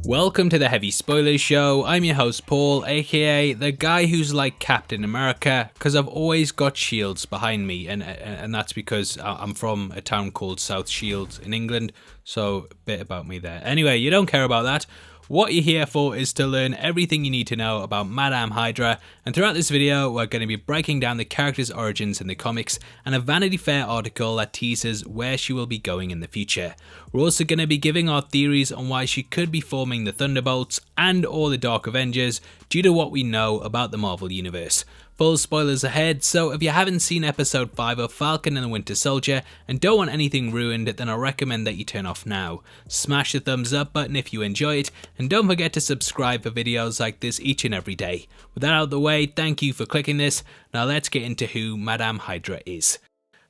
Welcome to the Heavy Spoilers Show. I'm your host Paul, aka the guy who's like Captain America, because I've always got shields behind me, and that's because I'm from a town called South Shields in England, so a bit about me there. Anyway, you don't care about that. What you're here for is to learn everything you need to know about Madame Hydra, and throughout this video we're going to be breaking down the character's origins in the comics and a Vanity Fair article that teases where she will be going in the future. We're also going to be giving our theories on why she could be forming the Thunderbolts and or the Dark Avengers due to what we know about the Marvel Universe. Full spoilers ahead, so if you haven't seen episode 5 of Falcon and the Winter Soldier and don't want anything ruined, then I recommend that you turn off now. Smash the thumbs up button if you enjoy it, and don't forget to subscribe for videos like this each and every day. With that out of the way, thank you for clicking this. Now let's get into who Madame Hydra is.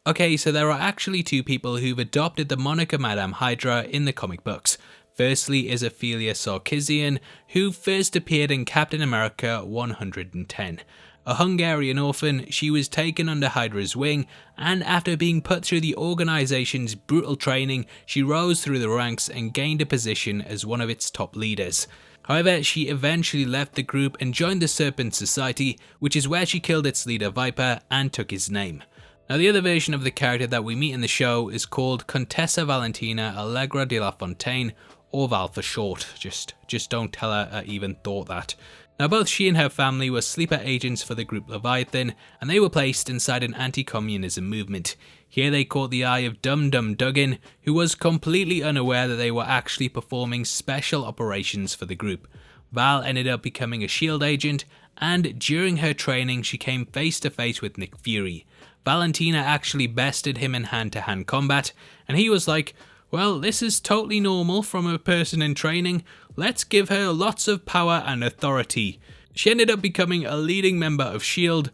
Okay, so there are actually two people who've adopted the moniker Madame Hydra in the comic books. Firstly is Ophelia Sarkisian, who first appeared in Captain America 110. A Hungarian orphan, she was taken under Hydra's wing, and after being put through the organization's brutal training, she rose through the ranks and gained a position as one of its top leaders. However, she eventually left the group and joined the Serpent Society, which is where she killed its leader Viper and took his name. Now the other version of the character that we meet in the show is called Contessa Valentina Allegra de Fontaine, or Val for short. Just don't tell her I even thought that. Now both she and her family were sleeper agents for the group Leviathan, and they were placed inside an anti-communism movement. Here they caught the eye of Dum Dum Dugan, who was completely unaware that they were actually performing special operations for the group. Val ended up becoming a SHIELD agent, and during her training she came face to face with Nick Fury. Valentina actually bested him in hand-to-hand combat, and he was like, well, this is totally normal from a person in training, let's give her lots of power and authority. She ended up becoming a leading member of SHIELD,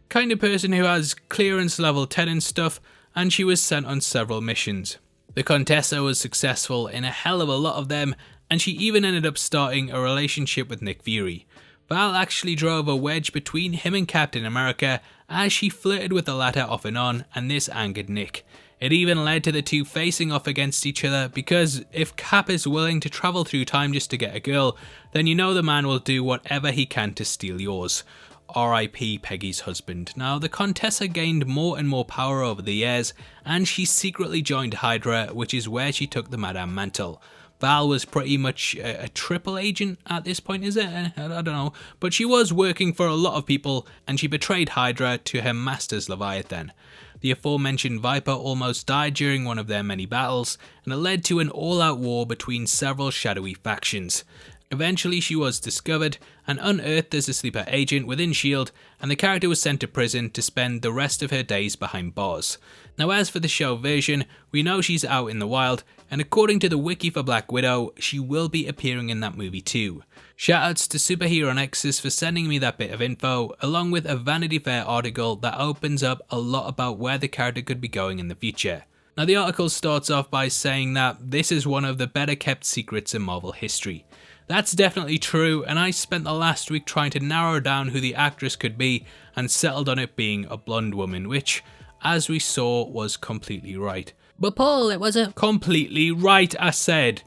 kind of person who has clearance level 10 and stuff, and she was sent on several missions. The Contessa was successful in a hell of a lot of them, and she even ended up starting a relationship with Nick Fury. Val actually drove a wedge between him and Captain America as she flirted with the latter off and on, and this angered Nick. It even led to the two facing off against each other, because if Cap is willing to travel through time just to get a girl, then you know the man will do whatever he can to steal yours. R.I.P. Peggy's husband. Now the Contessa gained more and more power over the years, and she secretly joined Hydra, which is where she took the Madame mantle. Val was pretty much a triple agent at this point, is it? I don't know. But she was working for a lot of people, and she betrayed Hydra to her masters Leviathan. The aforementioned Viper almost died during one of their many battles, and it led to an all-out war between several shadowy factions. Eventually she was discovered and unearthed as a sleeper agent within SHIELD, and the character was sent to prison to spend the rest of her days behind bars. Now as for the show version, we know she's out in the wild, and according to the wiki for Black Widow, she will be appearing in that movie too. Shoutouts to Superhero Nexus for sending me that bit of info, along with a Vanity Fair article that opens up a lot about where the character could be going in the future. Now the article starts off by saying that this is one of the better kept secrets in Marvel history. That's definitely true, and I spent the last week trying to narrow down who the actress could be and settled on it being a blonde woman, which, as we saw, was completely right. But Paul, it was a... Completely right, I said.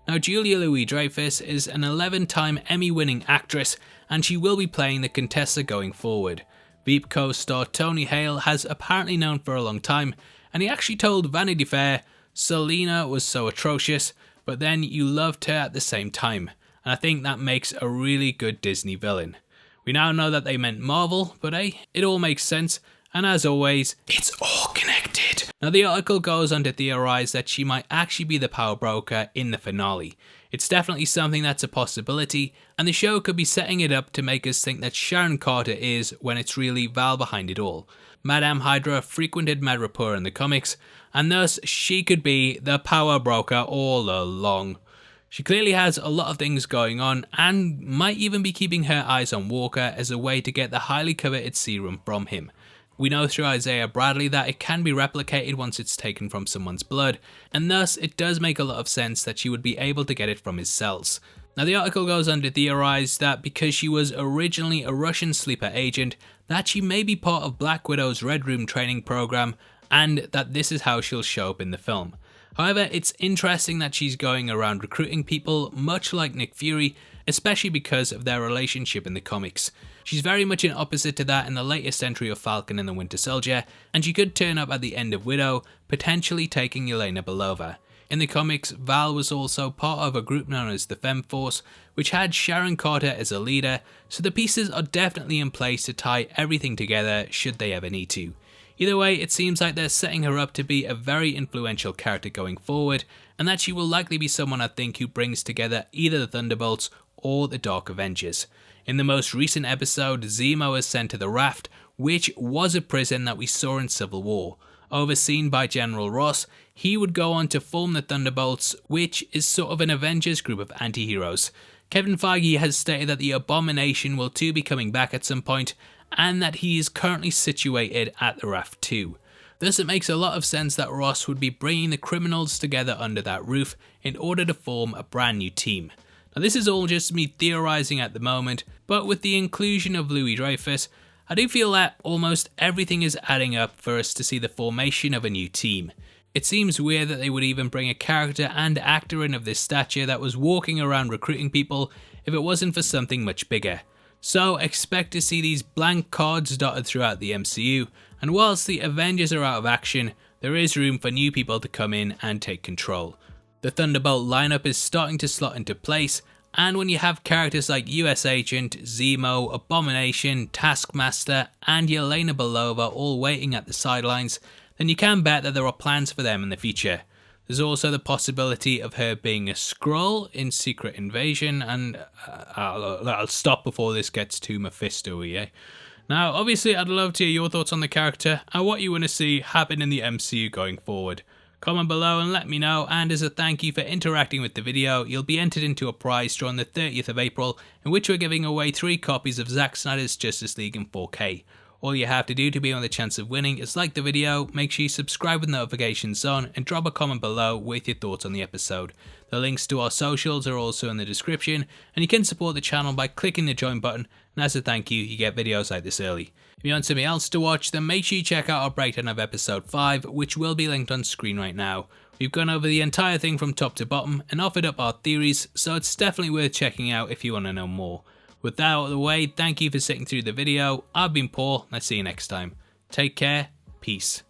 Now Julia Louis-Dreyfus is an 11-time Emmy-winning actress, and she will be playing the Contessa going forward. Veep co-star Tony Hale has apparently known for a long time, and he actually told Vanity Fair, Selena was so atrocious, but then you loved her at the same time. And I think that makes a really good Disney villain. We now know that they meant Marvel, but hey, it all makes sense, and as always, it's all connected. Now the article goes on to theorize that she might actually be the power broker in the finale. It's definitely something that's a possibility, and the show could be setting it up to make us think that Sharon Carter is, when it's really Val behind it all. Madame Hydra frequented Madripoor in the comics, and thus she could be the power broker all along. She clearly has a lot of things going on, and might even be keeping her eyes on Walker as a way to get the highly coveted serum from him. We know through Isaiah Bradley that it can be replicated once it's taken from someone's blood, and thus it does make a lot of sense that she would be able to get it from his cells. Now the article goes on to theorize that because she was originally a Russian sleeper agent, that she may be part of Black Widow's Red Room training program, and that this is how she'll show up in the film. However, it's interesting that she's going around recruiting people, much like Nick Fury, especially because of their relationship in the comics. She's very much an opposite to that in the latest entry of Falcon and the Winter Soldier, and she could turn up at the end of Widow, potentially taking Yelena Belova. In the comics, Val was also part of a group known as the Femme Force, which had Sharon Carter as a leader, so the pieces are definitely in place to tie everything together should they ever need to. Either way, it seems like they're setting her up to be a very influential character going forward, and that she will likely be someone I think who brings together either the Thunderbolts or the Dark Avengers. In the most recent episode, Zemo is sent to the Raft, which was a prison that we saw in Civil War. Overseen by General Ross, he would go on to form the Thunderbolts, which is sort of an Avengers group of anti-heroes. Kevin Feige has stated that the Abomination will too be coming back at some point, and that he is currently situated at the Raft too. Thus it makes a lot of sense that Ross would be bringing the criminals together under that roof in order to form a brand new team. Now this is all just me theorising at the moment, but with the inclusion of Louis Dreyfus, I do feel that almost everything is adding up for us to see the formation of a new team. It seems weird that they would even bring a character and actor in of this stature that was walking around recruiting people if it wasn't for something much bigger. So expect to see these blank cards dotted throughout the MCU, and whilst the Avengers are out of action, there is room for new people to come in and take control. The Thunderbolt lineup is starting to slot into place, and when you have characters like US Agent, Zemo, Abomination, Taskmaster, and Yelena Belova all waiting at the sidelines, then you can bet that there are plans for them in the future. There's also the possibility of her being a Skrull in Secret Invasion, and I'll stop before this gets too Mephisto-y. Now, obviously, I'd love to hear your thoughts on the character and what you want to see happen in the MCU going forward. Comment below and let me know, and as a thank you for interacting with the video, you'll be entered into a prize draw on the 30th of April, in which we're giving away 3 copies of Zack Snyder's Justice League in 4K. All you have to do to be on the chance of winning is like the video, make sure you subscribe with notifications on, and drop a comment below with your thoughts on the episode. The links to our socials are also in the description, and you can support the channel by clicking the join button, and as a thank you, you get videos like this early. If you want something else to watch, then make sure you check out our breakdown of episode 5, which will be linked on screen right now. We've gone over the entire thing from top to bottom and offered up our theories, so it's definitely worth checking out if you want to know more. With that out of the way, thank you for sitting through the video. I've been Paul, and I'll see you next time. Take care, peace.